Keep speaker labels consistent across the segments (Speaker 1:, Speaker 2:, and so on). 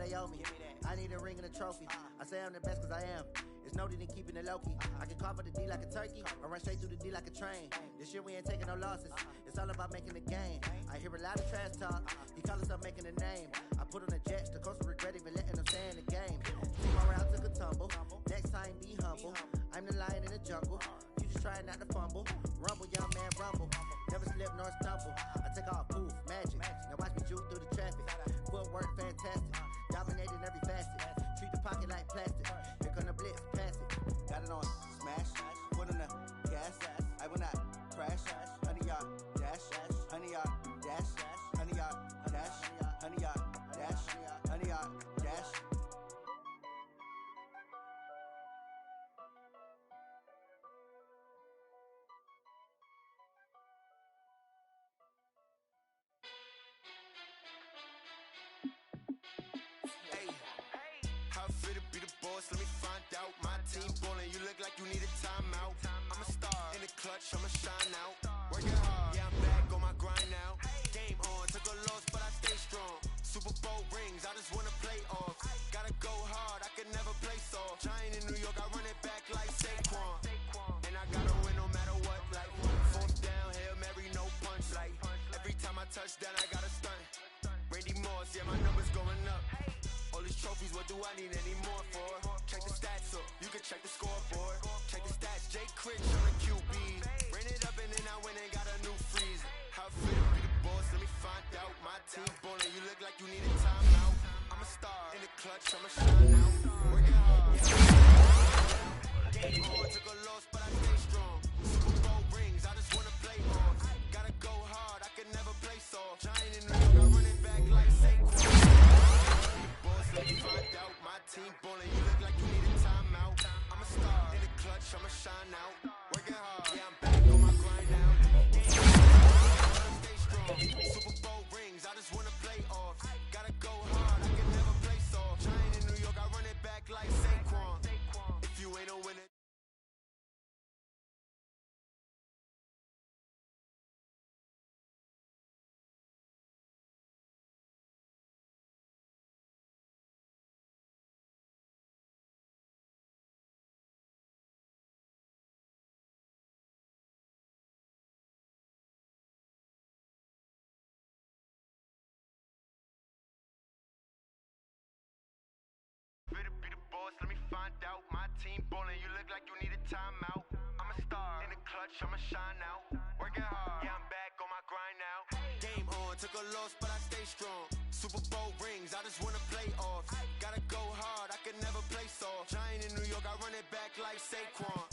Speaker 1: they owe me. I need a ring and a trophy. I say I'm the best cause I am. It's no need in keeping it low-key. I can carve up the D like a turkey, or run straight through the D like a train. This year we ain't taking no losses. It's all about making the game. I hear a lot of trash talk. He call himself making a name. I put on the jets, the coast will regret even letting them stay in the game. See my route took a tumble. Next time be humble. I'm the lion in the jungle. You just trying not to fumble. Rumble, young man, rumble. Never slip nor stumble. I take off, poof, magic. Now watch me juke through the traffic. Footwork fantastic. Dominating every facet. Treat the pocket like plastic. Here come the blitz, pass it. Got it on smash. Put on the gas. I will not crash. Honey yard dash. Honey yard dash. Honey yard dash. Honey yard dash. Honey yard dash.
Speaker 2: Let me find out. My team ballin', you look like you need a timeout. I'm a star in the clutch, I'ma shine out. Working hard, yeah, I'm back on my grind now. Game on, took a loss, but I stay strong. Super Bowl rings, I just wanna play off. Gotta go hard, I can never play soft. Giant in New York, I run it back like Saquon. And I gotta win no matter what. Like fourth down, Hail Mary, no punch. Like every time I touch down, I gotta stunt. Randy Moss, yeah, my numbers going up. All these trophies, what do I need any more for? Check the stats up, you can check the scoreboard. Check the stats, Jake Critch on the QB. Ran it up and then I went and got a new freeze. How it feel to be the boss, let me find out. My team ballin', you look like you need a timeout. I'm a star in the clutch, I'ma shine out. Working hard. Game on, took a loss, but I stay strong. Super Bowl rings, I just wanna play off. Gotta go hard, I can never play soft. Giant in New York, I run it back like Saquon. Let me find out. My team ballin', you look like you need a timeout. I'm a star in the clutch, I'ma shine out. Working hard, yeah, I'm back on my grind now. Stay strong, Super Bowl rings, I just wanna play off. Gotta go hard, I can never play soft. Giant in New York, I run it back like Saquon. If you ain't a winner. Be the boss, let me find out. My team ballin', you look like you need a timeout. I'm a star in the clutch, I'ma shine out. Working hard, yeah, I'm back on my grind now. Game on, took a loss, but I stay strong. Super Bowl rings, I just wanna play off. Gotta go hard, I can never play soft. Giant in New York, I run it back like Saquon.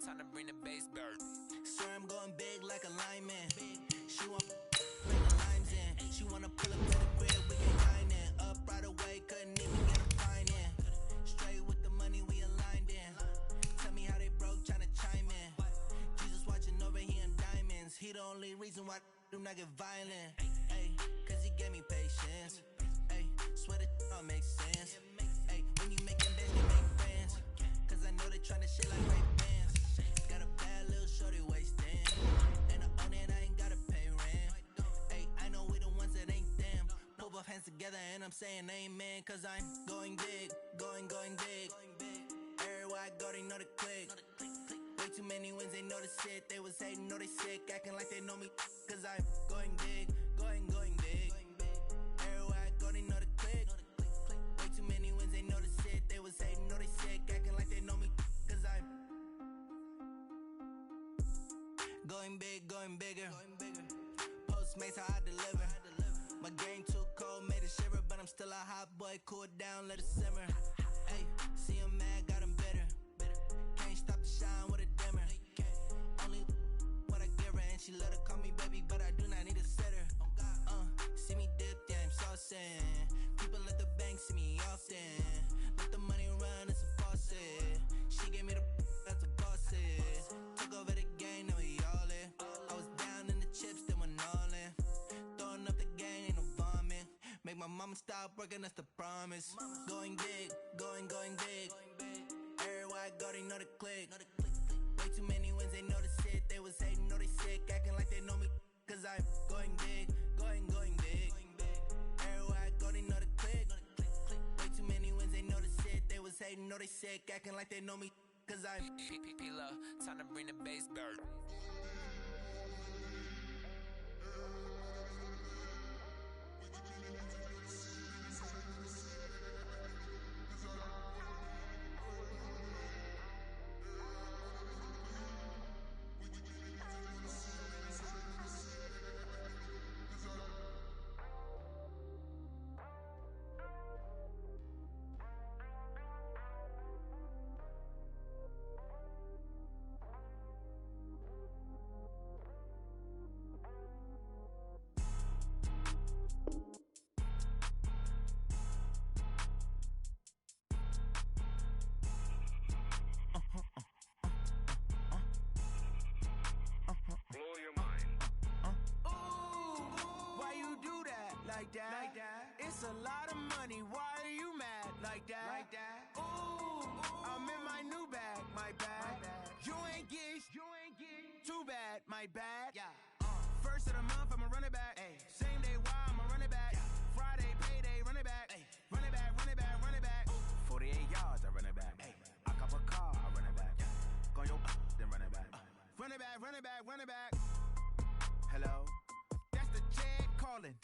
Speaker 3: Time to bring the bass bird.
Speaker 4: Swear I'm going big like a lineman. She want bring the limes in. She wanna pull up to the crib, we get dining. Up right away, couldn't even get a fine in. Straight with the money we aligned in. Tell me how they broke, tryna chime in. Jesus watching over here in diamonds. He the only reason why do not get violent. Ay, cause he gave me patience. Ay, swear that don't make sense. Ay, when you making that, you make friends. Cause I know they tryna shit like Ray Bans. Got a bad little shorty wasting. And I own it, I ain't gotta pay rent. Ay, I know we the ones that ain't them. Pull both hands together and I'm saying amen. Cause I'm going big, going big. Everywhere I go, they know the click. Way too many wins, they know the shit. They was hating, know they sick, acting like they know me. Cause I'm going big, going big. Everywhere I go, they know the click. Way too many wins, they know the shit. They was hating, know they sick, acting like they know me. Cause I'm going big, going bigger. Postmates, how I deliver. My game too cold, made it shiver. But I'm still a hot boy, cool it down, let it simmer. Hey, see him mad, got him bitter. Can't stop the shine with a dimmer. Only my mama stopped working, that's the promise. Going big, going big. Everywhere I go, they know the click. Way too many wins, they know the shit. They was hating, know they sick, acting like they know me. Cause I'm going big, going big. Everywhere I go, they know the click. Way too many wins, they know the shit. They was hating, know they sick, acting like they know me. Cause I'm
Speaker 3: P-P-P-Love, time to bring the bass bird.
Speaker 4: Like that. It's a lot of money. Why are you mad like that? Ooh, I'm in my new bag, my bad. You ain't get too bad, my bad. Yeah. First of the month, I'ma run it back. Ay. Same day, why I'ma run it back. Yeah. Friday, payday, run it back. Ay. Run it back, run it back, run it back. 48 yards, I run it back. Ay. I cop a car, I run it back. Yeah. Go your then run it back. Run it back, run it back, run it back. Hello? That's the check calling.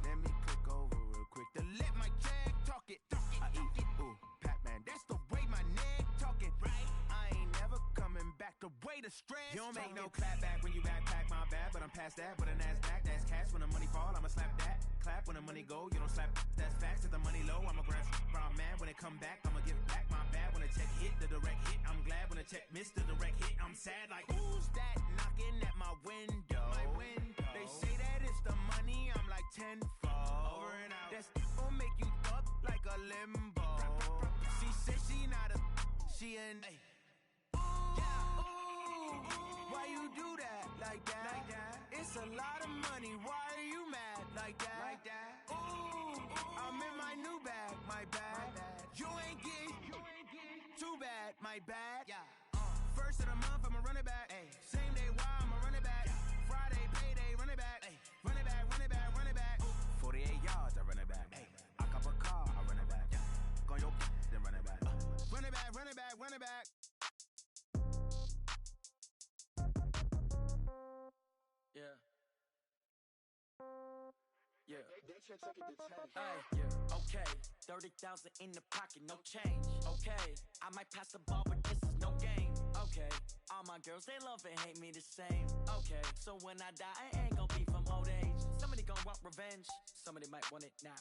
Speaker 4: Let me click over real quick to let my check talk it. I eat it, ooh, Pac-Man. That's the way my neck talking. Right? I ain't never coming back. The way the stress. You don't make no clap back when you backpack, my bad. But I'm past that. But a NASDAQ, that's cash. When the money fall, I'ma slap that. Clap when the money go, you don't slap. That's facts. If the money low, I'ma grab brown man. When it come back, I'ma give back my bad. When the check hit, the direct hit. I'm glad when the check missed the direct hit. I'm sad like, who's that knocking at my window? They say that it's the money. I'm like tenfold. Over and out. That's gon' make you up like a limbo. She said she not a, she an. Ooh, why you do that like that? It's a lot of money. Why are you mad like that? Ooh, I'm in my new bag, my bad. You ain't get too bad, my bad. Yeah. First of the month, I'ma run it back. Ay. Same day, why I'ma run it back. Friday, payday, run it back. Ay. Run it back, run it back, run it back. 48 yards, I run it back. Ay. I cop a car, I run it back. Go your then run it back. Run it back, run it back, run it back. Yeah. Yeah. Hey, yeah. Okay. 30,000 in the pocket, no change. Okay. I might pass the ball, but this is no game. Okay. All my girls, they love and hate me the same. Okay. So when I die, I ain't gon' be from old age. Somebody gon' want revenge. Somebody might want it now.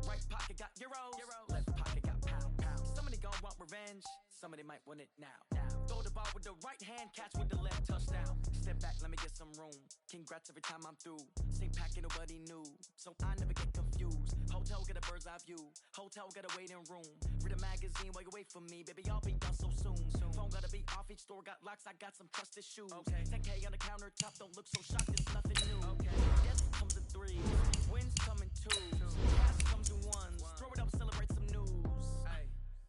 Speaker 4: Right pocket got euros. Left pocket got pound. Somebody gon' want revenge. Somebody might want it now. Throw the ball with the right hand, catch with the left, touchdown. Step back, let me get some room. Congrats every time I'm through. Same packet, nobody knew, so I never get confused. Hotel get a bird's eye view. Hotel get a waiting room. Read a magazine while you wait for me, baby. I'll be done so soon. Phone gotta be off. Each store got locks. I got some trusted shoes. 10K on the countertop. Don't look so shocked. It's nothing new. Yes comes in threes. Wins come in twos. Cash comes in ones. Throw it up, celebrate some news.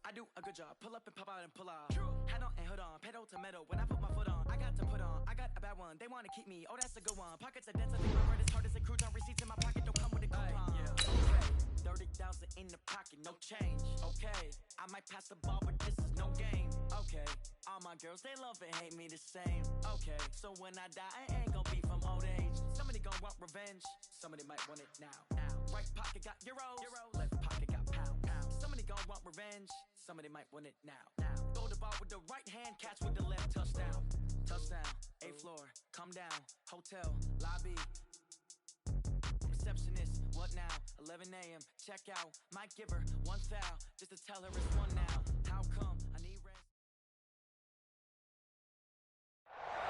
Speaker 4: I do a good job. Pull up and pop out and pull out. Head on and hood on. Pedal to metal. When I put my foot on, I got to put on. I got a bad one. They want to keep me. Oh, that's a good one. Pockets are dense. I think my bread is hard as a crouton. Receipts in my pocket don't come with a coupon. Okay. 30,000 in the pocket, no change. Okay. I might pass the ball, but this is no game. Okay. All my girls, they love and hate me the same. Okay. So when I die, I ain't gon' be from old age. Somebody gon' want revenge. Somebody might want it now. Right pocket got euros. Left pocket got pound. Somebody gon' want revenge. Somebody might want it now. Throw the ball with the right hand, catch with the left, touchdown. Touchdown, 8th floor, come down. Hotel, lobby. Receptionist, what now? 11 a.m., check out. Might give her one foul, just to tell her it's one now. How come? I need rest.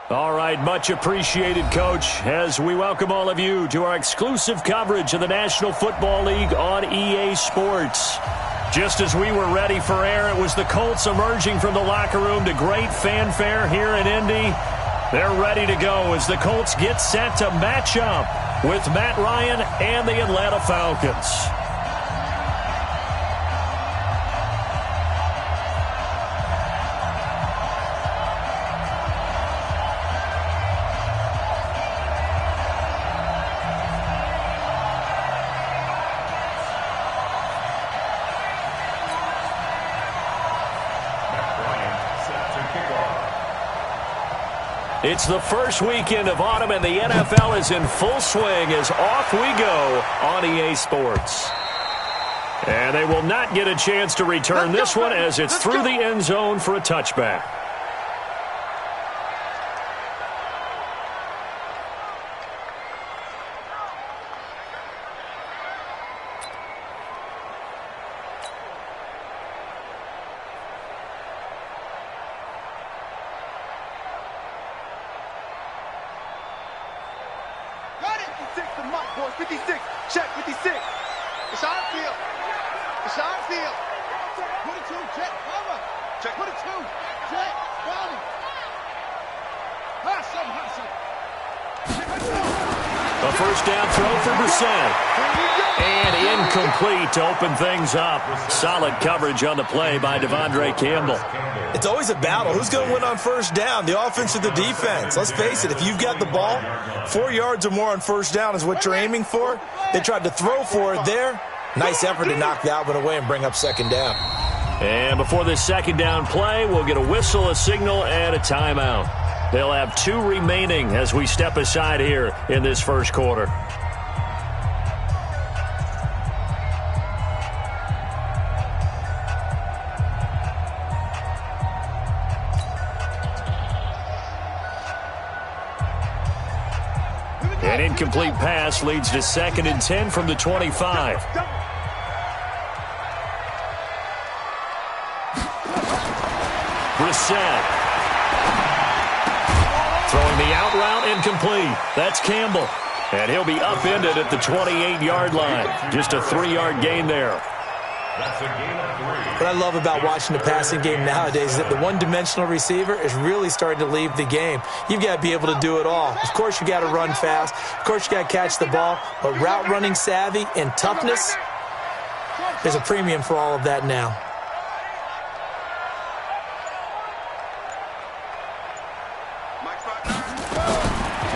Speaker 5: All right, much appreciated, Coach, as we welcome all of you to our exclusive coverage of the National Football League on EA Sports. Just as we were ready for air, it was the Colts emerging from the locker room to great fanfare here in Indy. They're ready to go as the Colts get set to match up with Matt Ryan and the Atlanta Falcons. It's the first weekend of autumn, and the NFL is in full swing as off we go on EA Sports. And they will not get a chance to return this one as it's through the end zone for a touchback. A first down throw for Brissett. And incomplete to open things up. Solid coverage on the play by Devondre Campbell.
Speaker 6: It's always a battle. Who's going to win on first down, the offense or the defense? Let's face it, if you've got the ball, 4 yards or more on first down is what you're aiming for. They tried to throw for it there. Nice effort to knock that one away and bring up second down.
Speaker 5: And before this second down play, we'll get a whistle, a signal, and a timeout. They'll have 2 remaining as we step aside here in this first quarter. An incomplete pass leads to 2nd and 10 from the 25. Brissett. Throwing the out route, incomplete. That's Campbell. And he'll be upended at the 28-yard line. Just a 3-yard gain there.
Speaker 6: What I love about watching the passing game nowadays is that the one-dimensional receiver is really starting to leave the game. You've got to be able to do it all. Of course, you got to run fast. Of course, you got to catch the ball. But route running savvy and toughness, there's a premium for all of that now.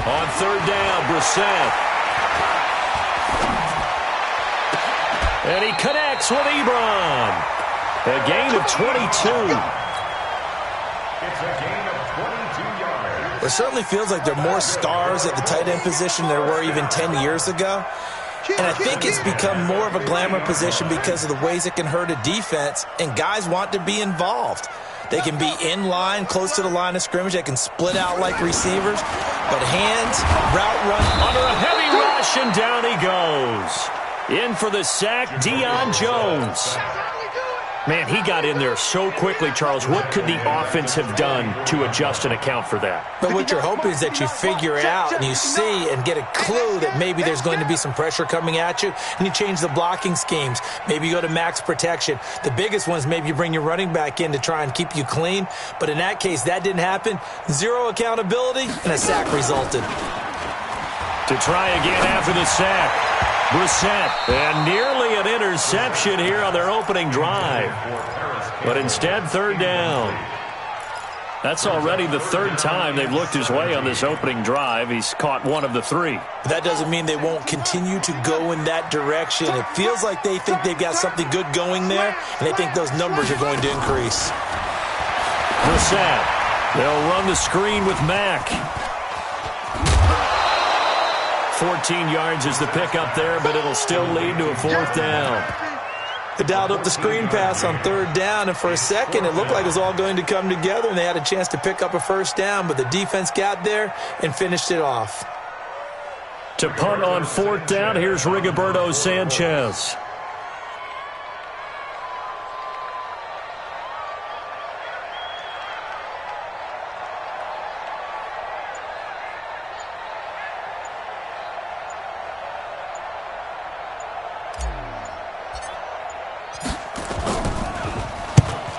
Speaker 5: On third down, Brissett. And he connects with Ebron. A gain of 22.
Speaker 7: It's a gain of 22 yards.
Speaker 6: It certainly feels like there are more stars at the tight end position than there were even 10 years ago. And I think it's become more of a glamour position because of the ways it can hurt a defense, and guys want to be involved. They can be in line, close to the line of scrimmage. They can split out like receivers. But hands, route run.
Speaker 5: Under a heavy rush, and down he goes. In for the sack, Deion Jones. Man, he got in there so quickly, Charles. What could the offense have done to adjust and account for that?
Speaker 6: But what you're hoping is that you figure out and you see and get a clue that maybe there's going to be some pressure coming at you, and you change the blocking schemes. Maybe you go to max protection. The biggest one is maybe you bring your running back in to try and keep you clean. But in that case, that didn't happen. Zero accountability, and a sack resulted.
Speaker 5: To try again after the sack. Brissett, and nearly an interception here on their opening drive. But instead, third down. That's already the 3rd time they've looked his way on this opening drive. He's caught 1 of the 3.
Speaker 6: That doesn't mean they won't continue to go in that direction. It feels like they think they've got something good going there, and they think those numbers are going to increase.
Speaker 5: Brissett, they'll run the screen with Mack. 14 yards is the pickup there, but it'll still lead to a 4th down.
Speaker 6: They dialed up the screen pass on 3rd down, and for a second it looked like it was all going to come together, and they had a chance to pick up a 1st down, but the defense got there and finished it off.
Speaker 5: To punt on 4th down, here's Rigoberto Sanchez.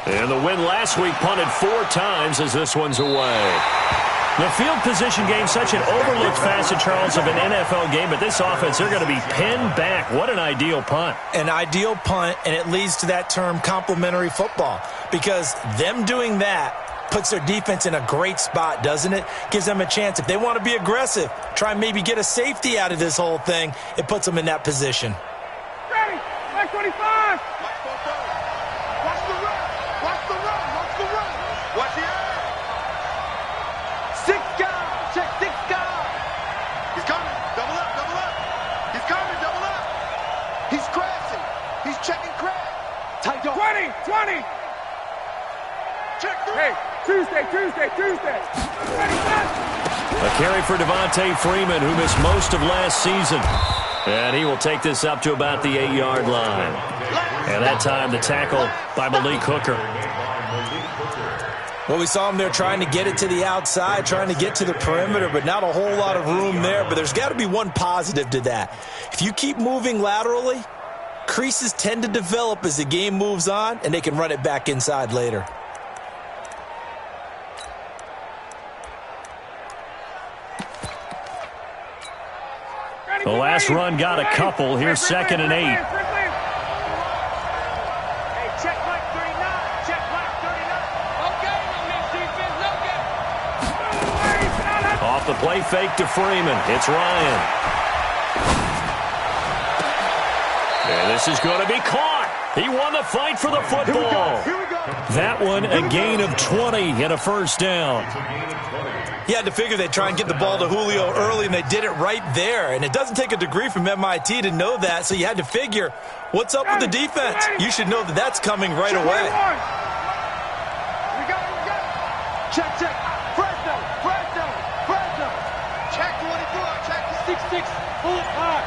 Speaker 5: And the win last week punted 4 times as this one's away. The field position game, such an overlooked facet, Charles, of an NFL game, but this offense, they're going to be pinned back. What an ideal punt.
Speaker 6: An ideal punt, and it leads to that term complementary football, because them doing that puts their defense in a great spot, doesn't it? Gives them a chance. If they want to be aggressive, try and maybe get a safety out of this whole thing, it puts them in that position.
Speaker 8: Ready, 25. Watch the run. 6 guys. 20. Hey, Tuesday.
Speaker 5: A carry for Devontae Freeman, who missed most of last season. And he will take this up to about the 8-yard line. And that time the tackle by Malik Hooker.
Speaker 6: Well, we saw him there trying to get it to the outside, trying to get to the perimeter, but not a whole lot of room there. But there's got to be one positive to that. If you keep moving laterally, creases tend to develop as the game moves on, and they can run it back inside later.
Speaker 5: The last run got a couple. Here's 2nd and 8.
Speaker 8: Check mark 39. Check mark 39. Okay, defense, okay.
Speaker 5: Off the play fake to Freeman. It's Ryan. And this is going to be caught. He won the fight for the football. That one, a gain of 20 and a first down.
Speaker 6: You had to figure they'd try and get the ball to Julio early, and they did it right there. And it doesn't take a degree from MIT to know that, so you had to figure, what's up with the defense? You should know that that's coming right away.
Speaker 8: We got it. Check. Fresno. Check 24. Check the 6-6. Pull it hard.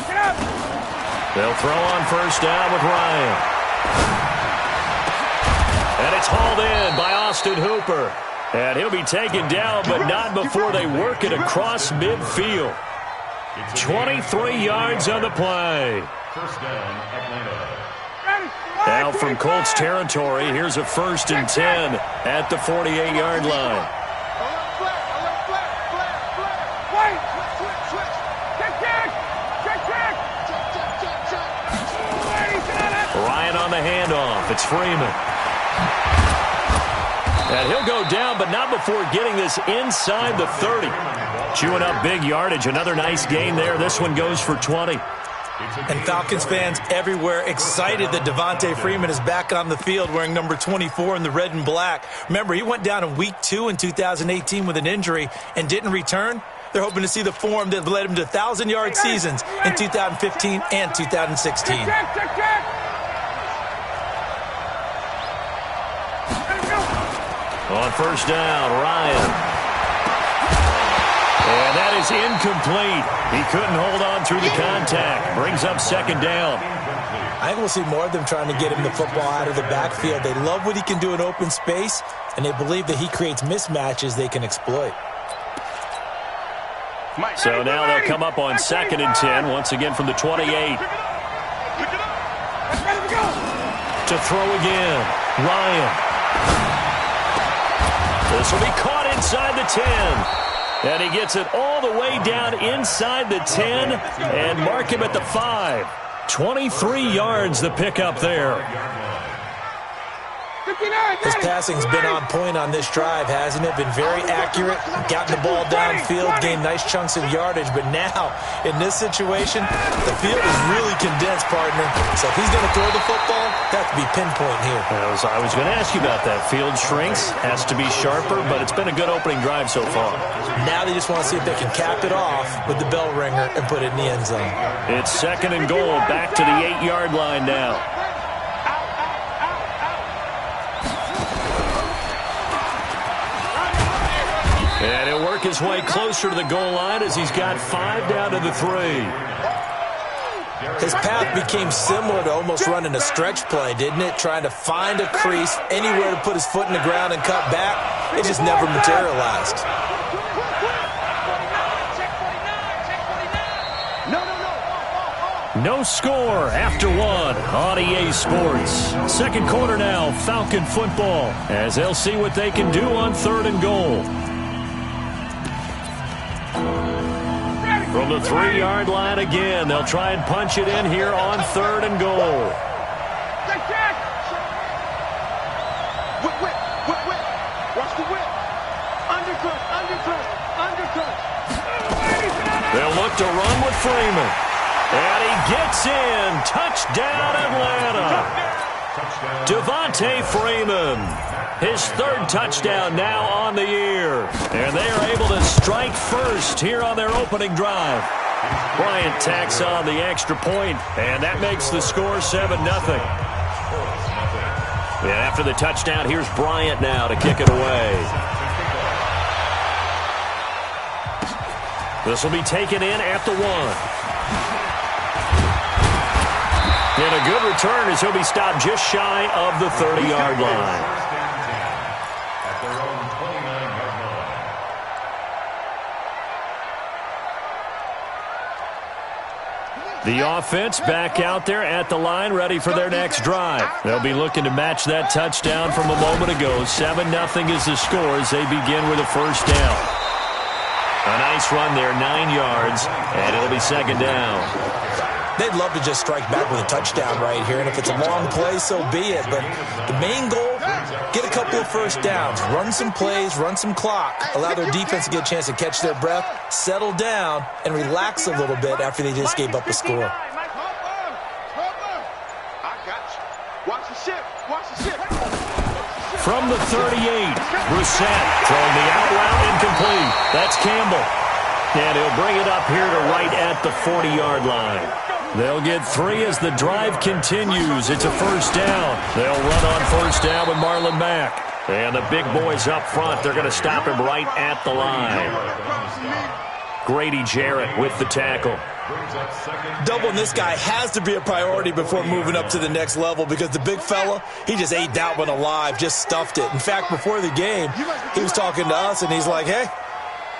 Speaker 8: Get up.
Speaker 5: They'll throw on first down with Ryan. And it's hauled in by Austin Hooper. And he'll be taken down, but not before they work it across midfield. 23 yards on the play.
Speaker 7: First down, Atlanta.
Speaker 5: Now from Colts territory, here's a 1st and 10 at the 48-yard line.
Speaker 8: Wait. Check.
Speaker 5: Ryan on the handoff. It's Freeman. And he'll go down, but not before getting this inside the 30. Chewing up big yardage. Another nice gain there. This one goes for 20.
Speaker 6: And Falcons fans everywhere excited that Devontae Freeman is back on the field wearing number 24 in the red and black. Remember, he went down in Week 2 in 2018 with an injury and didn't return. They're hoping to see the form that led him to 1,000-yard seasons in 2015 and 2016.
Speaker 8: Check.
Speaker 5: On first down, Ryan. And that is incomplete. He couldn't hold on through the contact. Brings up 2nd down.
Speaker 6: I think we'll see more of them trying to get him the football out of the backfield. They love what he can do in open space, and they believe that he creates mismatches they can exploit.
Speaker 5: So now they'll come up on 2nd and 10, once again from the 28. To throw again, Ryan. This will be caught inside the 10. And he gets it all the way down inside the 10 and mark him at the 5. 23 yards the pickup there.
Speaker 6: His passing's been on point on this drive, hasn't it? Been very accurate, gotten the ball downfield, gained nice chunks of yardage. But now, in this situation, the field is really condensed, partner. So if he's going to throw the football, that to be pinpoint here.
Speaker 5: I was going to ask you about that. Field shrinks, has to be sharper, but it's been a good opening drive so far.
Speaker 6: Now they just want to see if they can cap it off with the bell ringer and put it in the end zone.
Speaker 5: It's 2nd and goal, back to the 8-yard line now. And he'll work his way closer to the goal line as he's got 5 down to the 3.
Speaker 6: His path became similar to almost running a stretch play, didn't it? Trying to find a crease, anywhere to put his foot in the ground and cut back. It just never materialized.
Speaker 5: No score after 1 on EA Sports. 2nd quarter now, Falcon football, as they'll see what they can do on 3rd and goal. From the 3-yard line again, they'll try and punch it in here on 3rd and goal.
Speaker 8: Watch the whip. Undercut.
Speaker 5: They'll look to run with Freeman. And he gets in. Touchdown, Atlanta. Devontae Freeman. His 3rd touchdown now on the year. And they are able to strike first here on their opening drive. Bryant tacks on the extra point, and that makes the score 7-0. And after the touchdown, here's Bryant now to kick it away. This will be taken in at the 1. And a good return as he'll be stopped just shy of the 30-yard line. The offense back out there at the line, ready for their next drive. They'll be looking to match that touchdown from a moment ago. 7-0 is the score as they begin with a first down. A nice run there, 9 yards, and it'll be second down.
Speaker 6: They'd love to just strike back with a touchdown right here, and if it's a long play, so be it. But the main goal, get a couple of first downs, run some plays, run some clock, allow their defense to get a chance to catch their breath, settle down, and relax a little bit after they just gave up a score.
Speaker 5: From the 38, Brissett throwing the out route incomplete. That's Campbell. And he'll bring it up here to right at the 40-yard line. They'll get 3 as the drive continues. It's a first down. They'll run on first down with Marlon Mack. And the big boys up front, they're going to stop him right at the line. Grady Jarrett with the tackle.
Speaker 6: Doubling this guy has to be a priority before moving up to the next level because the big fella, he just ate that one alive, just stuffed it. In fact, before the game, he was talking to us, and he's like, hey,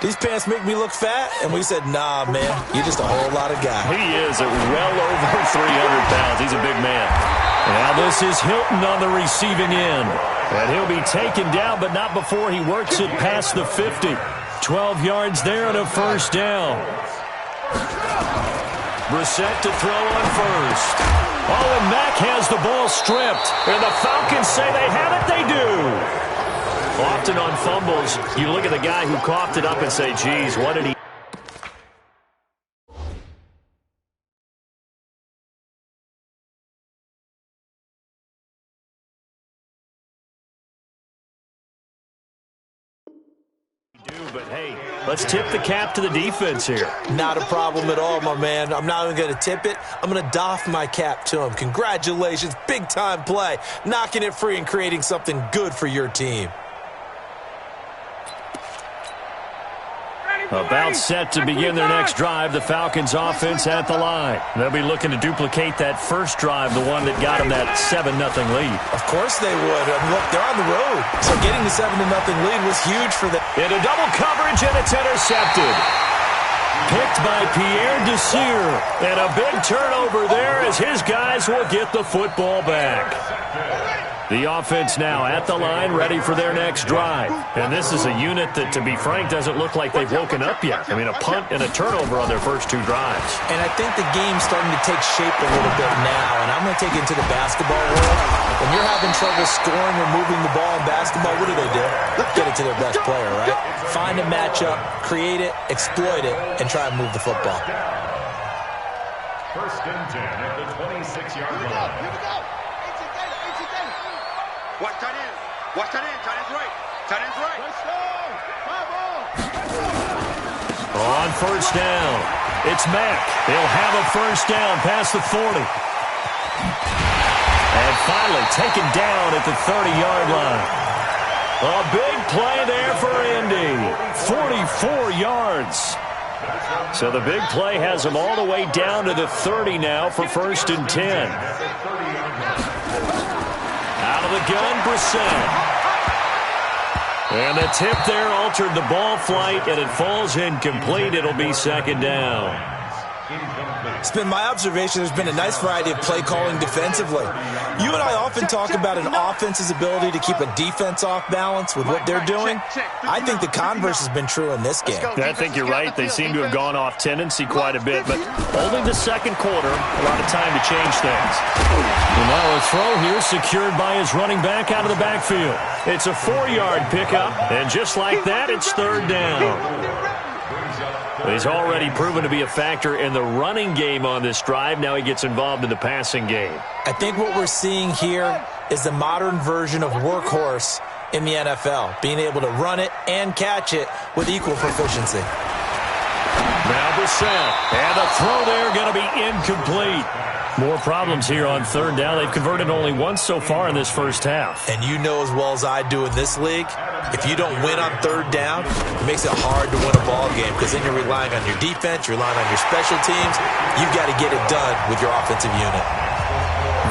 Speaker 6: these pants make me look fat? And we said, nah, man, you're just a whole lot of guy.
Speaker 5: He is at well over 300 pounds. He's a big man. Now this is Hilton on the receiving end. And he'll be taken down, but not before he works it past the 50. 12 yards there and a first down. Brissett to throw on first. Oh, and Mack has the ball stripped. And the Falcons say they have it. They do. Often on fumbles, you look at the guy who coughed it up and say, geez, what did he... But hey, let's tip the cap to the defense here.
Speaker 6: Not a problem at all, my man. I'm not even going to tip it. I'm going to doff my cap to him. Congratulations, big-time play. Knocking it free and creating something good for your team.
Speaker 5: About set to begin their next drive, the Falcons offense at the line. They'll be looking to duplicate that first drive, the one that got them that 7-0 lead.
Speaker 6: Of course they would. And look, they're on the road. So getting the 7-0 lead was huge for them.
Speaker 5: Into double coverage, and it's intercepted. Picked by Pierre Desir. And a big turnover there as his guys will get the football back. The offense now at the line, ready for their next drive. And this is a unit that, to be frank, doesn't look like they've woken up yet. I mean, a punt and a turnover on their first 2 drives.
Speaker 6: And I think the game's starting to take shape a little bit now. And I'm going to take it to the basketball world. When you're having trouble scoring or moving the ball in basketball, what do? Get it to their best player, right? Find a matchup, create it, exploit it, and try and move the football.
Speaker 7: First and 10 at the 26-yard line.
Speaker 8: Here we go.
Speaker 9: Watch tight end. Watch tight end. Tight end's right. Tight end's right.
Speaker 5: On first down, it's Mack. He'll have a first down past the 40. And finally taken down at the 30-yard line. A big play there for Indy. 44 yards. So the big play has him all the way down to the 30 now for first and 10. Out of the gun, Brissett. And the tip there altered the ball flight, and it falls incomplete. It'll be second down.
Speaker 6: It's been my observation there's been a nice variety of play calling defensively. You and I often talk about an offense's ability to keep a defense off balance with what they're doing. I think the converse has been true in this game.
Speaker 5: I think you're right. They seem to have gone off tendency quite a bit, but only the second quarter, a lot of time to change things. And now a throw here secured by his running back out of the backfield. It's a 4-yard pickup, and just like that, it's third down. He's already proven to be a factor in the running game on this drive. Now he gets involved in the passing game.
Speaker 6: I think what we're seeing here is the modern version of workhorse in the NFL, being able to run it and catch it with equal proficiency.
Speaker 5: Now the set. And the throw there going to be incomplete. More problems here on third down. They've converted only once so far in this first half.
Speaker 6: And you know as well as I do in this league, if you don't win on third down, it makes it hard to win a ball game because then you're relying on your defense, you're relying on your special teams. You've got to get it done with your offensive unit.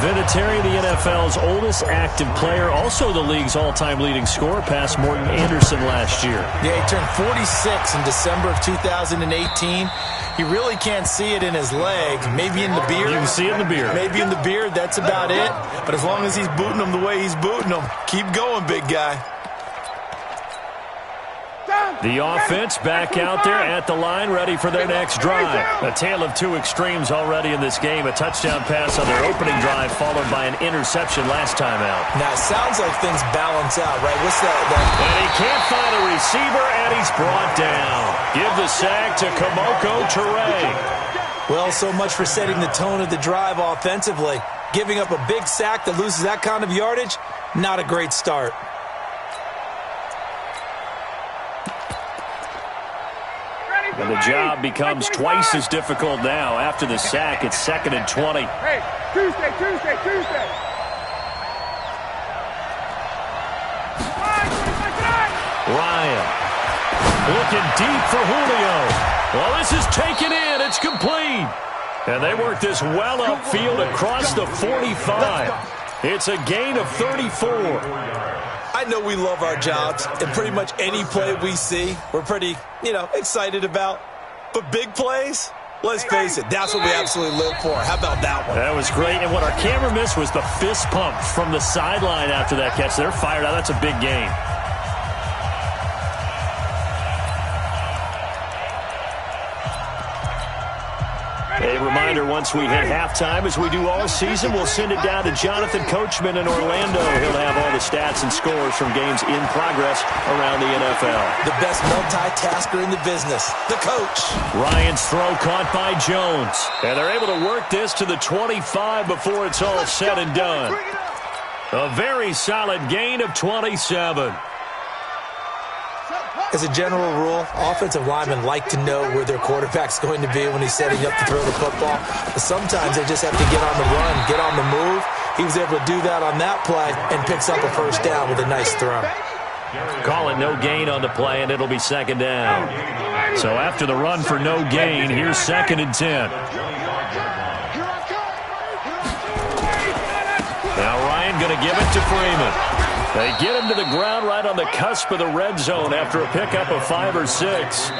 Speaker 5: Vinatieri, the NFL's oldest active player, also the league's all-time leading scorer, past Morton Anderson last year.
Speaker 6: Yeah, he turned 46 in December of 2018. He really can't see it in his leg, maybe in the beard.
Speaker 5: You can see it in the beard.
Speaker 6: Maybe in the beard, that's about it. But as long as he's booting them the way he's booting them, keep going, big guy.
Speaker 5: The offense back out there at the line, ready for their next drive. A tale of two extremes already in this game. A touchdown pass on their opening drive, followed by an interception last time out.
Speaker 6: Now, it sounds like things balance out, right? What's that?
Speaker 5: And he can't find a receiver, and he's brought down. Give the sack to Kamoko Toure.
Speaker 6: Well, so much for setting the tone of the drive offensively. Giving up a big sack that loses that kind of yardage, not a great start.
Speaker 5: And the job becomes twice as difficult now. After the sack, it's 2nd and 20.
Speaker 8: Hey, Tuesday.
Speaker 5: Ryan looking deep for Julio. Well, this is taken in. It's complete. And they work this well upfield across the 45. It's a gain of 34.
Speaker 6: I know we love our jobs, and pretty much any play we see, we're pretty, excited about. But big plays, let's face it, that's what we absolutely live for. How about that one?
Speaker 5: That was great, and what our camera missed was the fist pump from the sideline after that catch. They're fired out. That's a big gain. A reminder, once we hit halftime, as we do all season, we'll send it down to Jonathan Coachman in Orlando. He'll have all the stats and scores from games in progress around the NFL.
Speaker 6: The best multitasker in the business, the coach.
Speaker 5: Ryan's throw caught by Jones. And they're able to work this to the 25 before it's all said and done. A very solid gain of 27.
Speaker 6: As a general rule, offensive linemen like to know where their quarterback's going to be when he's setting up to throw the football. But sometimes they just have to get on the run, get on the move. He was able to do that on that play and picks up a first down with a nice throw.
Speaker 5: Call it no gain on the play, and it'll be 2nd down. So after the run for no gain, here's 2nd and 10. Now Ryan going to give it to Freeman. They get him to the ground right on the cusp of the red zone after a pickup of 5 or 6.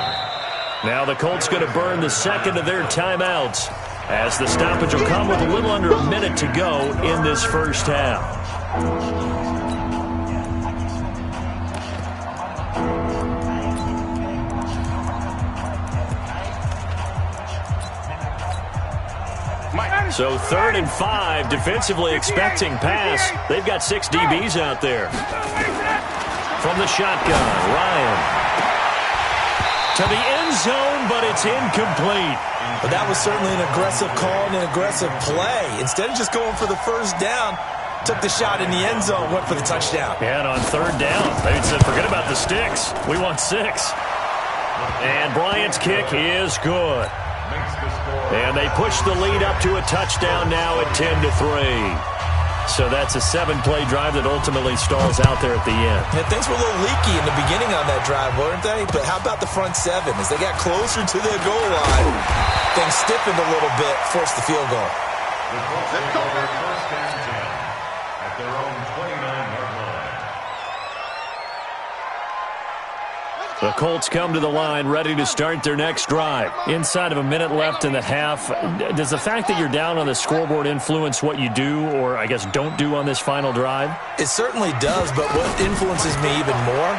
Speaker 5: Now the Colts going to burn the second of their timeouts as the stoppage will come with a little under a minute to go in this first half. So 3rd and 5, defensively expecting pass. They've got 6 DBs out there. From the shotgun, Ryan. To the end zone, but it's incomplete.
Speaker 6: But that was certainly an aggressive call and an aggressive play. Instead of just going for the first down, took the shot in the end zone, went for the touchdown.
Speaker 5: And on 3rd down, they said, forget about the sticks. We want 6. And Bryant's kick is good. And they push the lead up to a touchdown now at 10-3. So that's a 7-play drive that ultimately stalls out there at the end.
Speaker 6: And things were a little leaky in the beginning on that drive, weren't they? But how about the front 7? As they got closer to their goal line, things stiffened a little bit, forced the field goal.
Speaker 7: Let's go. First and 10 at their own 29-yard line.
Speaker 5: The Colts come to the line ready to start their next drive. Inside of a minute left in the half, does the fact that you're down on the scoreboard influence what you do or, I guess, don't do on this final drive?
Speaker 6: It certainly does, but what influences me even more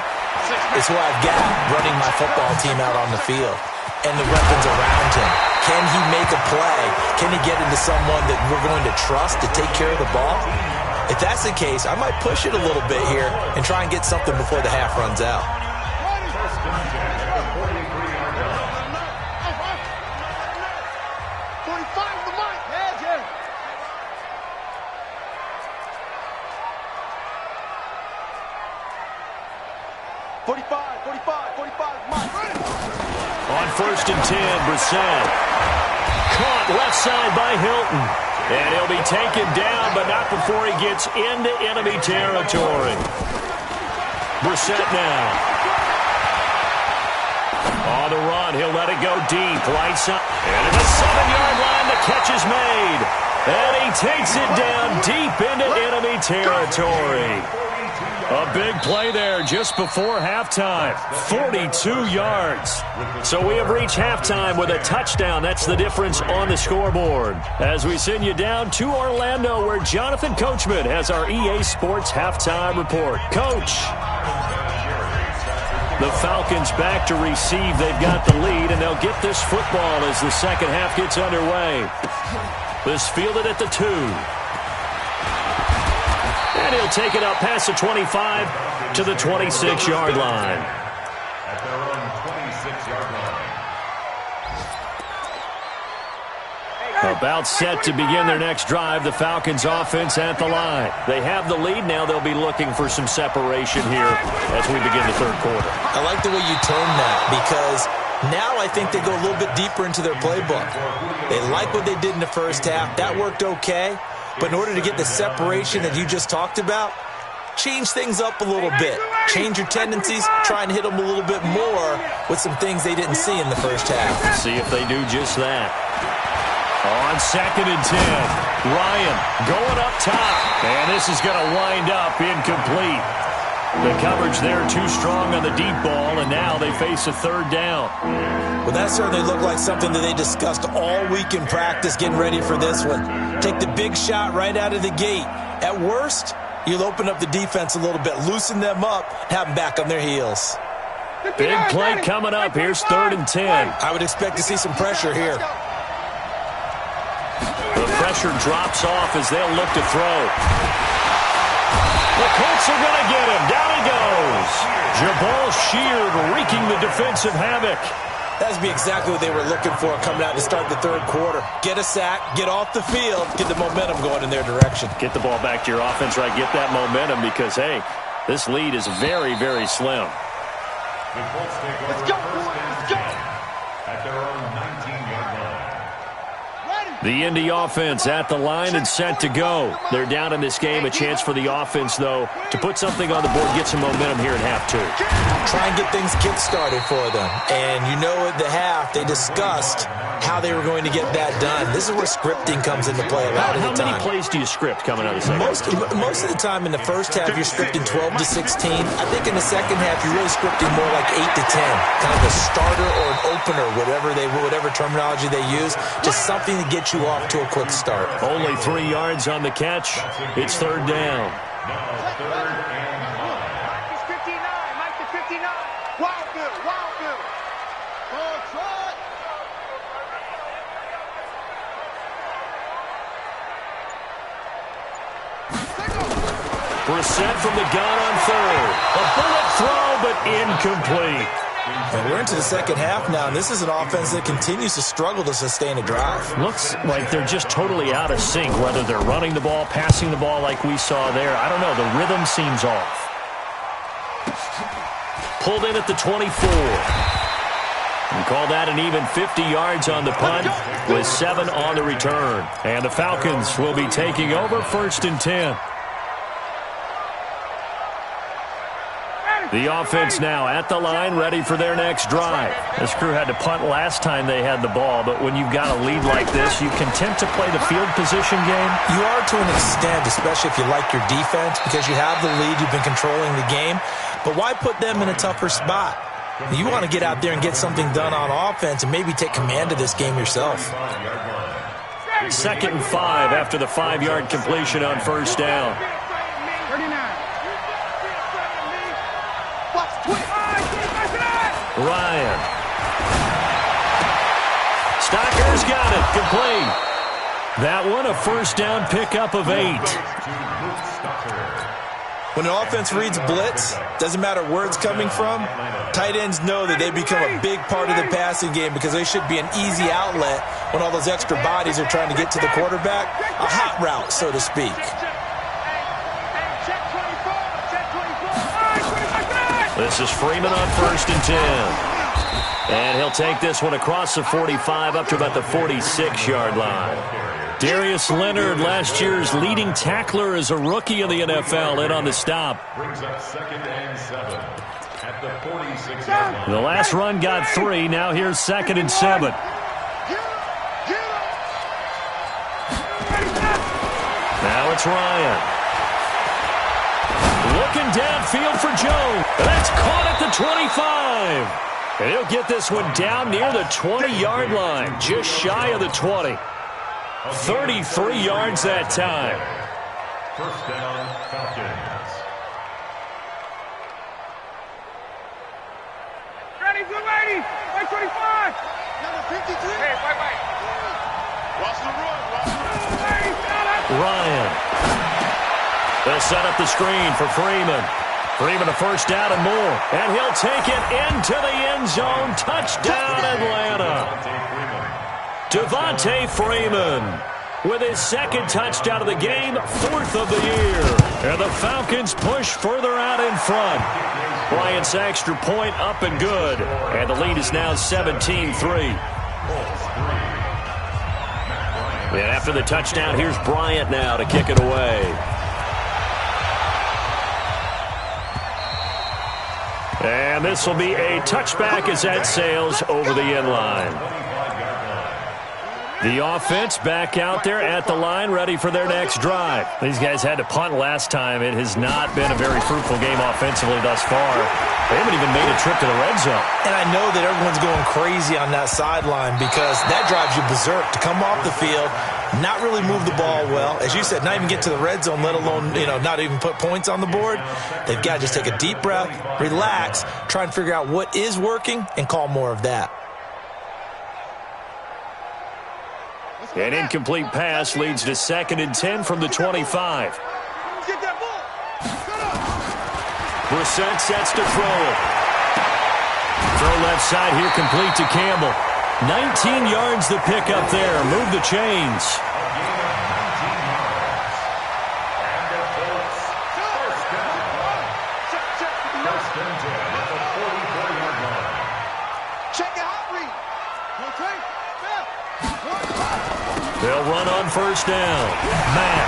Speaker 6: is who I've got running my football team out on the field and the weapons around him. Can he make a play? Can he get into someone that we're going to trust to take care of the ball? If that's the case, I might push it a little bit here and try and get something before the half runs out.
Speaker 9: 45, Mike.
Speaker 5: On 1st and 10, Brissett. Caught left side by Hilton. And he'll be taken down, but not before he gets into enemy territory. Brissett now. On the run, he'll let it go deep. Right side. And at the 7-yard line, the catch is made. And he takes it down deep into enemy territory. A big play there just before halftime. 42 yards. So we have reached halftime with a touchdown. That's the difference on the scoreboard. As we send you down to Orlando, where Jonathan Coachman has our EA Sports halftime report. Coach. The Falcons back to receive. They've got the lead, and they'll get this football as the second half gets underway. This fielded at the 2. And he'll take it up past the 25 to the 26-yard line.
Speaker 7: At their own 26-yard line.
Speaker 5: About set to begin their next drive, the Falcons offense at the line. They have the lead. Now they'll be looking for some separation here as we begin the third quarter.
Speaker 6: I like the way you termed that, because now I think they go a little bit deeper into their playbook. They like what they did in the first half. That worked okay. But in order to get the separation that you just talked about, change things up a little bit. Change your tendencies, try and hit them a little bit more with some things they didn't see in the first half.
Speaker 5: See if they do just that. On 2nd and 10, Ryan going up top. And this is going to wind up incomplete. The coverage there too strong on the deep ball, and now they face a 3rd down.
Speaker 6: Well, that certainly looked like something that they discussed all week in practice getting ready for this one. Take the big shot right out of the gate. At worst, you'll open up the defense a little bit, loosen them up, have them back on their heels.
Speaker 5: Big play coming up. Here's 3rd and 10.
Speaker 6: I would expect to see some pressure here.
Speaker 5: The pressure drops off as they'll look to throw. The Colts are going to get him. Down he goes. Jabal Sheard wreaking the defensive havoc.
Speaker 6: That'd be exactly what they were looking for coming out to start the third quarter. Get a sack, get off the field, get the momentum going in their direction.
Speaker 5: Get the ball back to your offense, right? Get that momentum because, hey, this lead is very, very slim.
Speaker 7: Let's go, boys. Let's go. At their own 19-yard line.
Speaker 5: The Indy offense at the line and set to go. They're down in this game. A chance for the offense, though, to put something on the board, get some momentum here in half 2.
Speaker 6: Try and get things kick-started for them. And you know at the half, they discussed how they were going to get that done. This is where scripting comes into play a lot of the time.
Speaker 5: How many plays do you script coming out of the second half?
Speaker 6: Most of the time in the first half, you're scripting 12 to 16. I think in the second half, you're really scripting more like 8 to 10. Kind of a starter or an opener, whatever terminology they use. Just something to get you off to a quick start.
Speaker 5: Only 3 yards on the catch. It's 3rd down.
Speaker 7: Now 3rd and 5.
Speaker 8: Mike is 59. Mike to 59. Wild Bill. Wild Bill. Ball trot.
Speaker 5: Brissett from the gun on 3rd. A bullet throw, but incomplete.
Speaker 6: And we're into the second half now, and this is an offense that continues to struggle to sustain a drive.
Speaker 5: Looks like they're just totally out of sync, whether they're running the ball, passing the ball like we saw there. I don't know. The rhythm seems off. Pulled in at the 24. We call that an even 50 yards on the punt with 7 on the return. And the Falcons will be taking over 1st and 10. The offense now at the line, ready for their next drive. This crew had to punt last time they had the ball, but when you've got a lead like this, you content to play the field position game?
Speaker 6: You are to an extent, especially if you like your defense, because you have the lead, you've been controlling the game. But why put them in a tougher spot? You want to get out there and get something done on offense and maybe take command of this game yourself.
Speaker 5: 2nd and 5 after the 5-yard completion on 1st down. Ryan. Stocker's got it. Complete. That one a 1st down pickup of 8.
Speaker 6: When an offense reads blitz, doesn't matter where it's coming from, tight ends know that they become a big part of the passing game because they should be an easy outlet when all those extra bodies are trying to get to the quarterback. A hot route, so to speak.
Speaker 5: This is Freeman on 1st and 10. And he'll take this one across the 45 up to about the 46-yard line. Darius Leonard, last year's leading tackler as a rookie in the NFL, in on the stop.
Speaker 7: Brings up 2nd and 7 at the 46-yard line.
Speaker 5: The last run got 3. Now here's 2nd and 7. Now it's Ryan. Looking downfield for Jones. That's caught at the 25. And he'll get this one down near the 20-yard line, just shy of the 20. 33 yards that time.
Speaker 7: First down, Falcons.
Speaker 8: Ready, good lady. 25. Number 53. Hey, wait. Watch the run.
Speaker 5: Ryan. They'll set up the screen for Freeman. Freeman a first down and more. And he'll take it into the end zone. Touchdown, Atlanta. Devontae Freeman with his 2nd touchdown of the game, 4th of the year. And the Falcons push further out in front. Bryant's extra point up and good. And the lead is now 17-3. And after the touchdown, here's Bryant now to kick it away. And this will be a touchback as that sails over the end line. The offense back out there at the line, ready for their next drive. These guys had to punt last time. It has not been a very fruitful game offensively thus far. They haven't even made a trip to the red zone.
Speaker 6: And I know that everyone's going crazy on that sideline because that drives you berserk to come off the field, not really move the ball well. As you said, not even get to the red zone, let alone, not even put points on the board. They've got to just take a deep breath, relax, try and figure out what is working, and call more of that.
Speaker 5: An incomplete pass leads to 2nd and 10 from the 25.
Speaker 8: Get that ball.
Speaker 5: Brissett sets to throw it. Throw left side here, complete to Campbell. 19 yards the pick up there. Move the chains. They'll run on first down. Mack.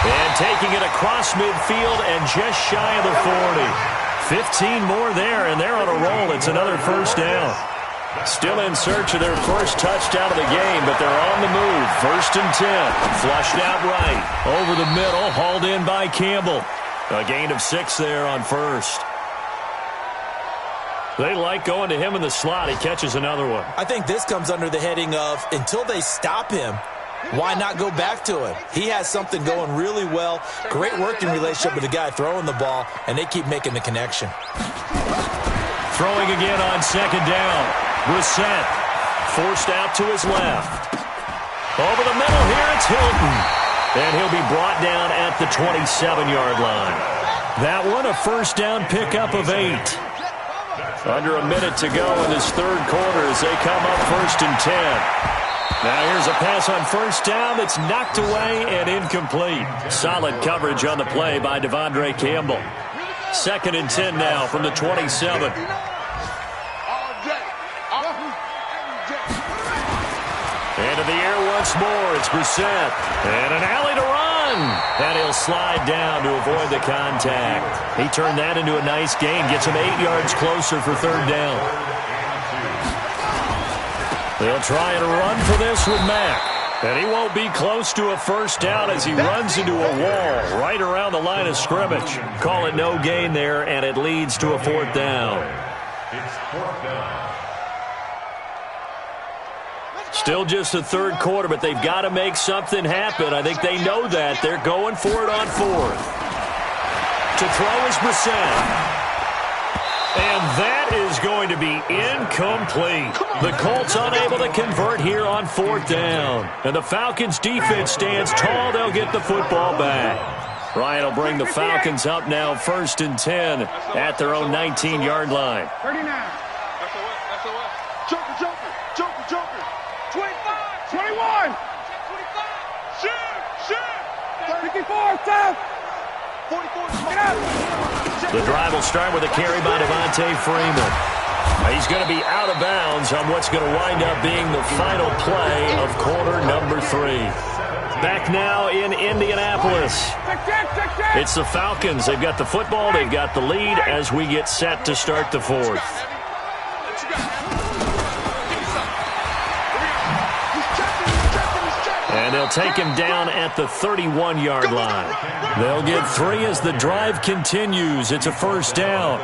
Speaker 5: And taking it across midfield and just shy of the 40. 15 more there, and they're on a roll. It's another first down. Still in search of their first touchdown of the game, but they're on the move. 1st and 10. Flushed out right. Over the middle, hauled in by Campbell. A gain of 6 there on first. They like going to him in the slot. He catches another one.
Speaker 6: I think this comes under the heading of until they stop him, why not go back to him? He has something going really well. Great working relationship with the guy throwing the ball, and they keep making the connection.
Speaker 5: Throwing again on 2nd down. Brissett forced out to his left. Over the middle here, it's Hilton. And he'll be brought down at the 27-yard line. That one, a first down pickup of 8. Under a minute to go in this 3rd quarter as they come up 1st and 10. Now here's a pass on first down that's knocked away and incomplete. Solid coverage on the play by Devondre Campbell. 2nd and 10 now from the 27. Into the air once more. It's Brissett. And an alley to run. And he'll slide down to avoid the contact. He turned that into a nice gain. Gets him 8 yards closer for 3rd down. They'll try and run for this with Mack. And he won't be close to a first down as he runs into a wall right around the line of scrimmage. Call it no gain there, and it leads to a 4th down.
Speaker 7: It's 4th down.
Speaker 5: Still just the 3rd quarter, but they've got to make something happen. I think they know that. They're going for it on 4th. To throw is Brissett. And that is going to be incomplete. The Colts unable to convert here on 4th down. And the Falcons defense stands tall. They'll get the football back. Ryan will bring the Falcons up now 1st and 10 at their own 19-yard line.
Speaker 8: 39. Joker. 25. 21. 25. Shoot. 54. 10. 44. Get out.
Speaker 5: The drive will start with a carry by Devontae Devontae Freeman. He's going to be out of bounds on what's going to wind up being the final play of quarter number 3. Back now in Indianapolis. It's the Falcons. They've got the football. They've got the lead as we get set to start the 4th. And they'll take him down at the 31-yard line. They'll get 3 as the drive continues. It's a first down.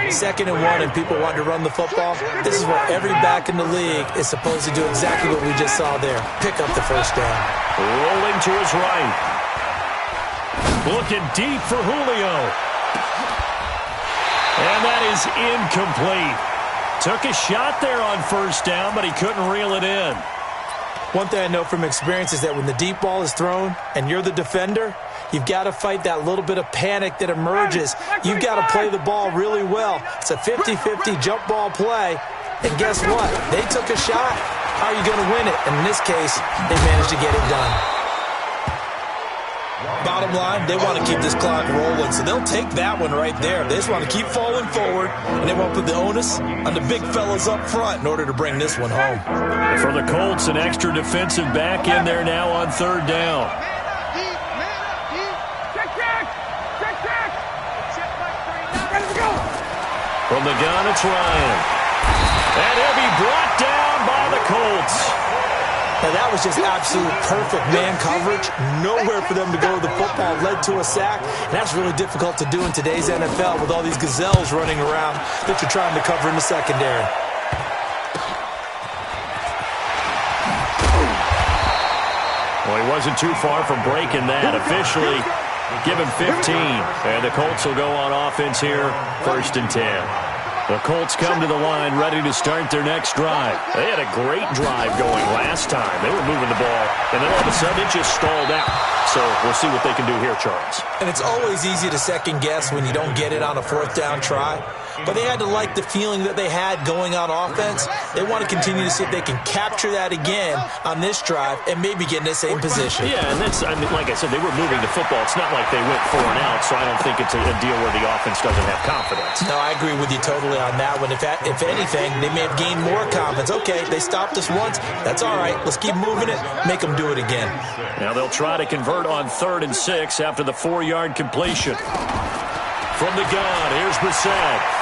Speaker 6: 2nd and 1, and people want to run the football. This is where every back in the league is supposed to do exactly what we just saw there. Pick up the first down.
Speaker 5: Rolling to his right. Looking deep for Julio. And that is incomplete. Took a shot there on first down, but he couldn't reel it in.
Speaker 6: One thing I know from experience is that when the deep ball is thrown and you're the defender, you've got to fight that little bit of panic that emerges. You've got to play the ball really well. It's a 50-50 jump ball play. And guess what? They took a shot. How are you going to win it? And in this case, they managed to get it done. Bottom line, they want to keep this clock rolling, so they'll take that one right there. They just want to keep falling forward, and they want to put the onus on the big fellas up front in order to bring this one home.
Speaker 5: For the Colts, an extra defensive back in there now on 3rd down. From the gun, it's Ryan. And he'll be brought down by the Colts.
Speaker 6: Now, that was just absolute perfect man coverage. Nowhere for them to go with the football. Led to a sack. And that's really difficult to do in today's NFL with all these gazelles running around that you're trying to cover in the secondary.
Speaker 5: Well, he wasn't too far from breaking that. Officially, give him 15. And the Colts will go on offense here, 1st and 10. The Colts come to the line ready to start their next drive. They had a great drive going last time. They were moving the ball, and then all of a sudden it just stalled out. So we'll see what they can do here, Charles.
Speaker 6: And it's always easy to second guess when you don't get it on a 4th down try. But they had to like the feeling that they had going on offense. They want to continue to see if they can capture that again on this drive and maybe get in the same position.
Speaker 5: Yeah, and that's, I mean, like I said, they were moving the football. It's not like they went 4 and out, so I don't think it's a deal where the offense doesn't have confidence.
Speaker 6: No, I agree with you totally on that one. If anything, they may have gained more confidence. Okay, they stopped us once. That's all right. Let's keep moving it. Make them do it again.
Speaker 5: Now they'll try to convert on 3rd and 6 after the 4-yard completion. From the gun, here's Brissett.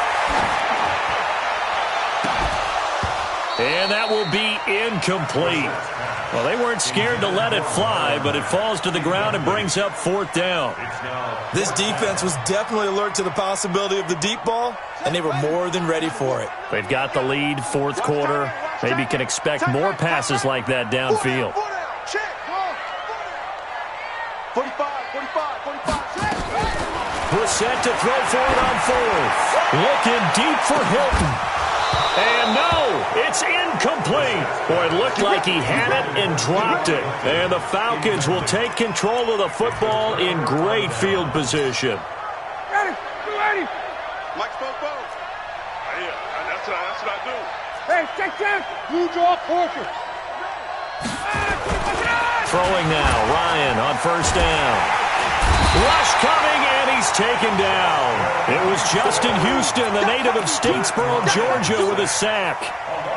Speaker 5: And that will be incomplete. Well, they weren't scared to let it fly, but it falls to the ground and brings up 4th down.
Speaker 6: This defense was definitely alert to the possibility of the deep ball, and they were more than ready for it.
Speaker 5: They've got the lead, 4th quarter. Maybe can expect more passes like that downfield.
Speaker 8: 45.
Speaker 5: Brissett to throw for it on 4th. Looking deep for Hilton. And no, it's incomplete. Boy, it looked like he had it and dropped it. And the Falcons will take control of the football in great field position.
Speaker 8: Mike spoke both. Yeah, that's what I do. Hey, check. You draw Porter.
Speaker 5: Throwing now, Ryan on 1st down. Rush coming, and he's taken down. It was Justin Houston, the native of Statesboro, Georgia, with a sack.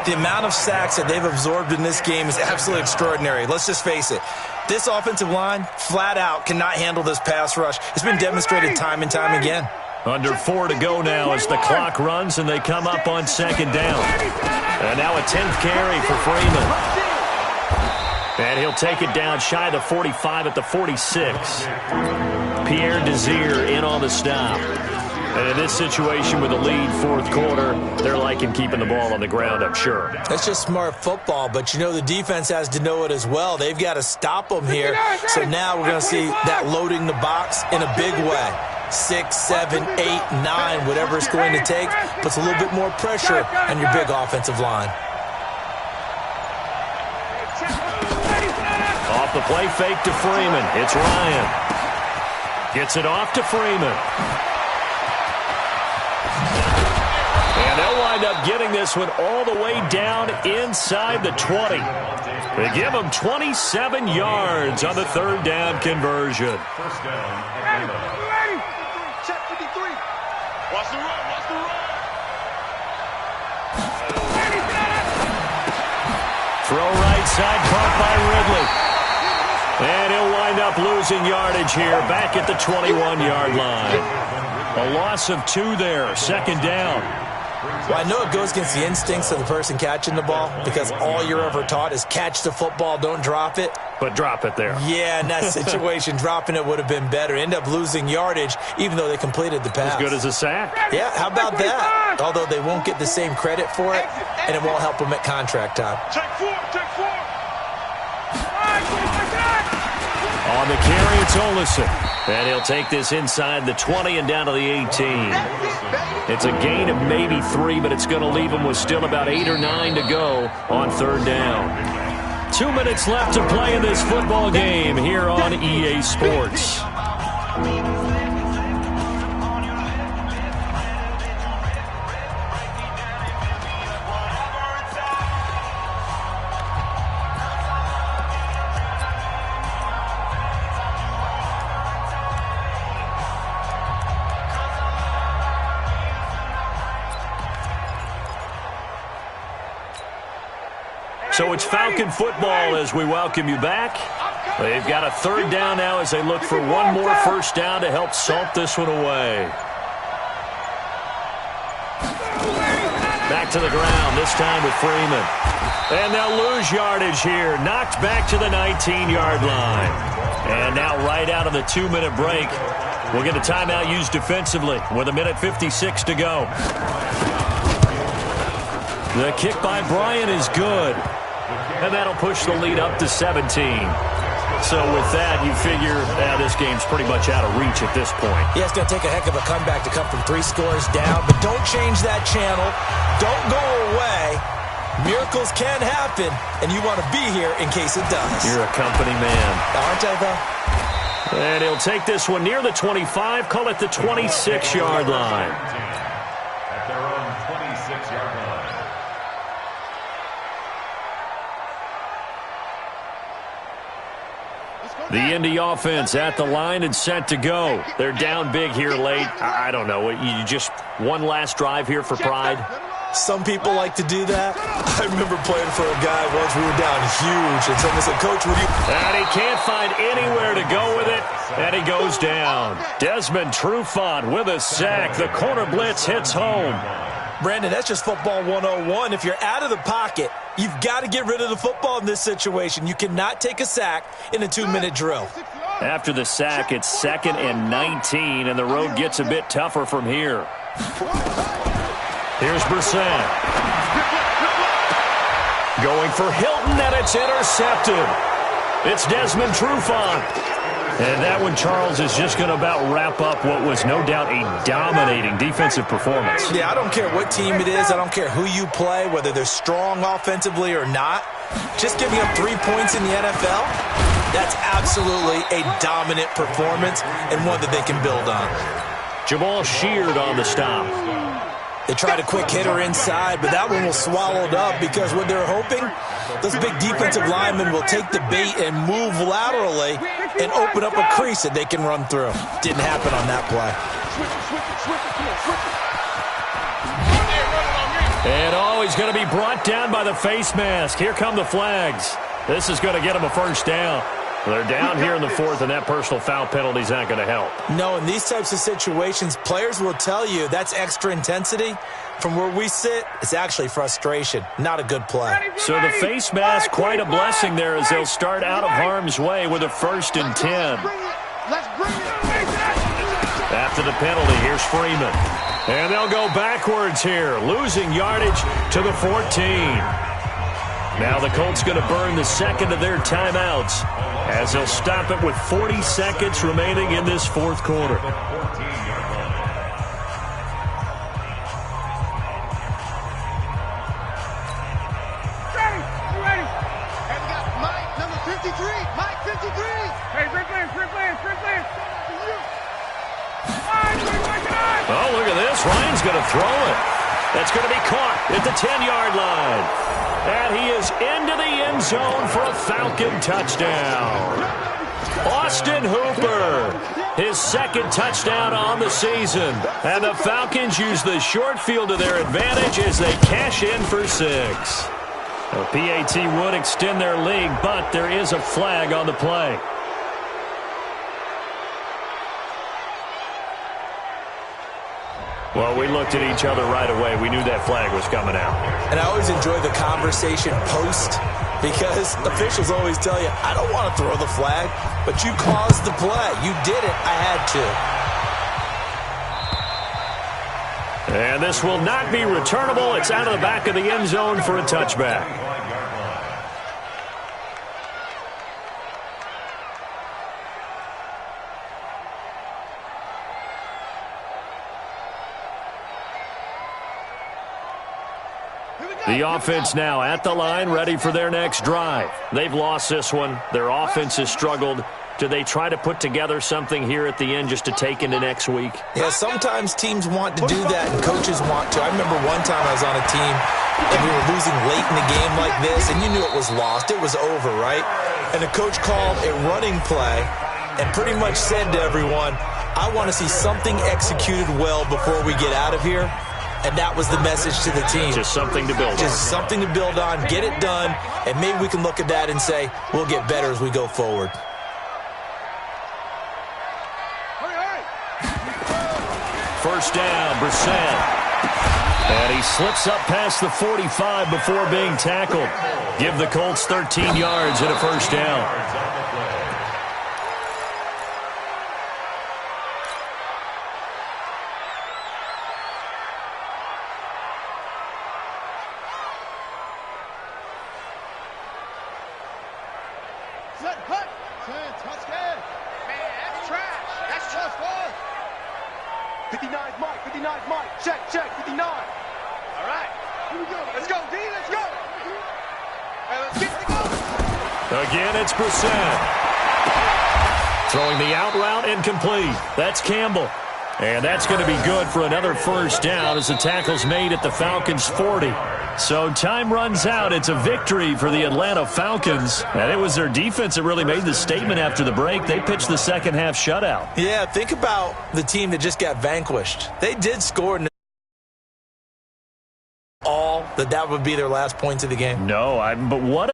Speaker 6: The amount of sacks that they've absorbed in this game is absolutely extraordinary. Let's just face it. This offensive line, flat out, cannot handle this pass rush. It's been demonstrated time and time again.
Speaker 5: Under 4 to go now as the clock runs, and they come up on 2nd down. And now a 10th carry for Freeman. And he'll take it down shy of the 45 at the 46. Pierre Desir in on the stop. And in this situation with the lead, 4th quarter, they're liking keeping the ball on the ground, I'm sure.
Speaker 6: That's just smart football, but you know the defense has to know it as well. They've got to stop them here. So now we're going to see that loading the box in a big way. 6, 7, 8, 9, whatever it's going to take, puts a little bit more pressure on your big offensive line.
Speaker 5: Off the play fake to Freeman. It's Ryan. Gets it off to Freeman. And they'll wind up getting this one all the way down inside the 20. They give them 27 yards on the 3rd down conversion.
Speaker 8: Check 53. Watch the run.
Speaker 5: Throw right side, caught by Ridley. And he'll wind up losing yardage here, back at the 21-yard line. A loss of 2 there, second down.
Speaker 6: Well, I know it goes against the instincts of the person catching the ball because all you're ever taught is catch the football, don't drop it.
Speaker 5: But drop it there.
Speaker 6: Yeah, in that situation, dropping it would have been better. End up losing yardage, even though they completed the pass.
Speaker 5: As good as a sack.
Speaker 6: Yeah, how about that? Although they won't get the same credit for it, and it won't help them at contract time.
Speaker 8: Take four.
Speaker 5: On the carry, it's Olsen. And he'll take this inside the 20 and down to the 18. It's a gain of maybe 3, but it's going to leave him with still about 8 or 9 to go on third down. 2 minutes left to play in this football game here on EA Sports. So it's Falcon football as we welcome you back. They've got a third down now as they look for one more first down to help salt this one away. Back to the ground, this time with Freeman. And they'll lose yardage here. Knocked back to the 19-yard line. And now right out of the 2-minute break, we'll get a timeout used defensively with 1:56 to go. The kick by Bryant is good. And that'll push the lead up to 17. So with that, you figure this game's pretty much out of reach at this point.
Speaker 6: Yeah, it's going to take a heck of a comeback to come from 3 scores down. But don't change that channel. Don't go away. Miracles can happen, and you want to be here in case it does.
Speaker 5: You're a company man.
Speaker 6: Aren't I, though?
Speaker 5: And he'll take this one near the 25, call it the 26-yard line.
Speaker 7: At their own 26-yard line.
Speaker 5: The Indy offense at the line and set to go. They're down big here late. I don't know. You just one last drive here for pride?
Speaker 6: Some people like to do that. I remember playing for a guy once. We were down huge, and someone said, Coach, would you...
Speaker 5: And he can't find anywhere to go with it, and he goes down. Desmond Trufant with a sack. The corner blitz hits home.
Speaker 6: Brandon, that's just football 101. If you're out of the pocket, you've got to get rid of the football in this situation. You cannot take a sack in a 2-minute drill.
Speaker 5: After the sack, it's 2nd and 19, and the road gets a bit tougher from here. Here's Brissett. Going for Hilton, and it's intercepted. It's Desmond Trufant. And that one, Charles, is just going to about wrap up what was no doubt a dominating defensive performance.
Speaker 6: Yeah, I don't care what team it is. I don't care who you play, whether they're strong offensively or not. Just giving up 3 points in the NFL, that's absolutely a dominant performance and one that they can build on.
Speaker 5: Jamal Sheard on the stop.
Speaker 6: They tried a quick hitter inside, but that one was swallowed up because what they're hoping, those big defensive linemen will take the bait and move laterally and open up a crease that they can run through. Didn't happen on that play.
Speaker 5: And he's going to be brought down by the face mask. Here come the flags. This is going to get him a first down. They're down here in the 4th, and that personal foul penalty is not going to help.
Speaker 6: No, in these types of situations, players will tell you that's extra intensity. From where we sit, it's actually frustration. Not a good play.
Speaker 5: So the face mask, quite a blessing there as they'll start out of harm's way with a 1st and 10. After the penalty, here's Freeman. And they'll go backwards here, losing yardage to the 14. Now the Colts going to burn the 2nd of their timeouts as they'll stop it with 40 seconds remaining in this 4th quarter. Oh, look at this. Ryan's going to throw it. That's going to be caught at the 10-yard line. And he is into the end zone for a Falcon touchdown. Austin Hooper, his second touchdown on the season. And the Falcons use the short field to their advantage as they cash in for 6. The PAT would extend their lead, but there is a flag on the play. Well, we looked at each other right away. We knew that flag was coming out.
Speaker 6: And I always enjoy the conversation post because officials always tell you, I don't want to throw the flag, but you caused the play. You did it. I had to.
Speaker 5: And this will not be returnable. It's out of the back of the end zone for a touchback. The offense now at the line, ready for their next drive. They've lost this one. Their offense has struggled. Do they try to put together something here at the end just to take into next week?
Speaker 6: Yeah, sometimes teams want to do that and coaches want to. I remember one time I was on a team and we were losing late in the game like this, and you knew it was lost. It was over, right? And the coach called a running play and pretty much said to everyone, I want to see something executed well before we get out of here. And that was the message to the team.
Speaker 5: Just something to build on.
Speaker 6: Just something to build on, get it done, and maybe we can look at that and say, we'll get better as we go forward.
Speaker 5: First down, Brissett. And he slips up past the 45 before being tackled. Give the Colts 13 yards and a first down. Again, it's Brissett. Throwing the out route incomplete. That's Campbell. And that's going to be good for another first down as the tackle's made at the Falcons' 40. So time runs out. It's a victory for the Atlanta Falcons. And it was their defense that really made the statement after the break. They pitched the second half shutout.
Speaker 6: Yeah, think about the team that just got vanquished. They did score all that would be their last points of the game.
Speaker 5: No, but what